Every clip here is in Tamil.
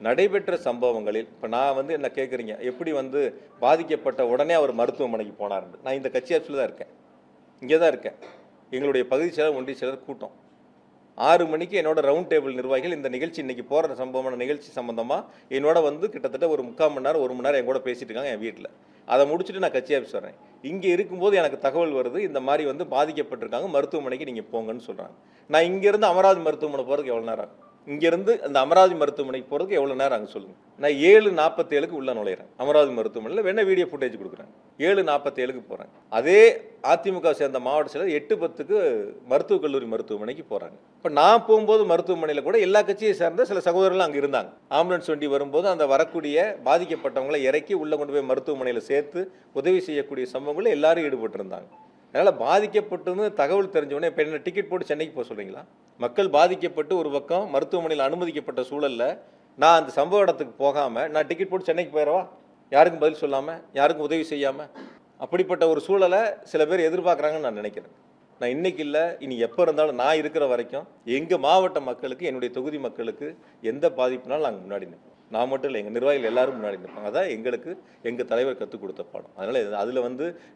நடைபெற்ற சம்பவங்களில் இப்போ நான் என்ன கேட்குறீங்க, எப்படி பாதிக்கப்பட்ட உடனே அவர் மருத்துவமனைக்கு போனார்னு. நான் இந்த கட்சி ஆட்சியில் தான் இருக்கேன், இங்கே தான் இருக்கேன். எங்களுடைய பகுதி செயலர் ஒன்றிய செயலர் கூட்டம் 6 மணிக்கு என்னோட ரவுண்ட் டேபிள் நிர்வாகிகள் இந்த நிகழ்ச்சி இன்னைக்கு போகிற சம்பவமான நிகழ்ச்சி சம்பந்தமாக என்னோட கிட்டத்தட்ட ஒரு 3/4 மணி நேரம் 1 மணி நேரம் என் கூட பேசிட்டு இருக்காங்க என் வீட்டில். அதை முடிச்சுட்டு நான் கட்சி ஆஃபீஸ் வரேன். இங்கே இருக்கும்போது எனக்கு தகவல் வருது, இந்த மாதிரி பாதிக்கப்பட்டிருக்காங்க, மருத்துவமனைக்கு நீங்கள் போங்கன்னு சொல்கிறாங்க. நான் இங்கேருந்து அமராவதி மருத்துவமனை போகிறதுக்கு எவ்வளோ நேரம் ஆகும்? இங்கேருந்து அந்த அமராவதி மருத்துவமனைக்கு போகிறதுக்கு எவ்வளோ நேரம் ஆகும் சொல்லுங்கள். நான் 7:47க்கு உள்ள நுழையிறேன் அமராவதி மருத்துவமனையில். வேணா வீடியோ ஃபுட்டேஜ் கொடுக்குறேன். 7:47க்கு போகிறேன். அதே அதிமுக சேர்ந்த மாவட்ட செயலர் 8:10க்கு மருத்துவக் கல்லூரி மருத்துவமனைக்கு போகிறாங்க. இப்போ நான் போகும்போது மருத்துவமனையில் கூட எல்லா கட்சியை சேர்ந்த சில சகோதரர்கள் அங்கே இருந்தாங்க. ஆம்புலன்ஸ் வண்டி வரும்போது அந்த வரக்கூடிய பாதிக்கப்பட்டவங்களை இறக்கி உள்ளே கொண்டு போய் மருத்துவமனையில் சேர்த்து உதவி செய்யக்கூடிய சம்பவங்களில் எல்லாரும் ஈடுபட்டிருந்தாங்க. அதனால் பாதிக்கப்பட்டுன்னு தகவல் தெரிஞ்சவொடனே இப்போ என்ன டிக்கெட் போட்டு சென்னைக்கு போக சொல்கிறீங்களா? மக்கள் பாதிக்கப்பட்டு ஒரு பக்கம் மருத்துவமனையில் அனுமதிக்கப்பட்ட சூழலில் நான் அந்த சம்பவ இடத்துக்கு போகாமல் நான் டிக்கெட் போட்டு சென்னைக்கு போயிடவா? யாருக்கும் பதில் சொல்லாமல், யாருக்கும் உதவி செய்யாமல்? அப்படிப்பட்ட ஒரு சூழலை சில பேர் எதிர்பார்க்குறாங்கன்னு நான் நினைக்கிறேன். நான் இன்றைக்கி இல்லை, இனி எப்போ இருந்தாலும் நான் இருக்கிற வரைக்கும் எங்கள் மாவட்ட மக்களுக்கு, என்னுடைய தொகுதி மக்களுக்கு எந்த பாதிப்புனாலும் நாங்கள் முன்னாடி நிற்போம். நான் மட்டும் இல்லை, எங்கள் நிர்வாகிகள் எல்லாரும் முன்னாடி நிற்பாங்க. அதான் எங்களுக்கு எங்கள் தலைவர் கற்றுக் கொடுத்த பாடம். அதனால் அதில்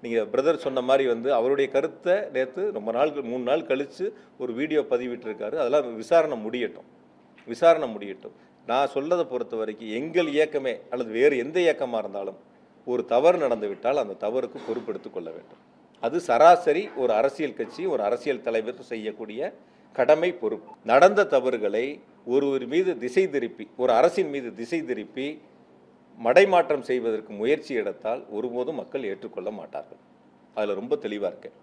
நீங்கள் பிரதர் சொன்ன மாதிரி அவருடைய கருத்தை நேற்று ரொம்ப நாள் 3 நாள் கழித்து ஒரு வீடியோ பதிவிட்டிருக்காரு. அதெல்லாம் விசாரணை முடியட்டும். நான் சொல்றதை பொறுத்த வரைக்கும் எங்கள் இயக்கமே அல்லது வேறு எந்த இயக்கமாக இருந்தாலும் ஒரு தவறு நடந்து விட்டால் அந்த தவறுக்கு பொறுப்பெடுத்துக் கொள்ள வேண்டும். அது சராசரி ஒரு அரசியல் கட்சி, ஒரு அரசியல் தலைவர் செய்யக்கூடிய கடமை, பொறுப்பு. நடந்த தவறுகளை ஒருவர் மீது திசை திருப்பி, ஒரு அரசின் மீது திசை திருப்பி மடைமாற்றம் செய்வதற்கு முயற்சி எடுத்தால் ஒருபோதும் மக்கள் ஏற்றுக்கொள்ள மாட்டார்கள். அதில் ரொம்ப தெளிவாக இருக்கேன்.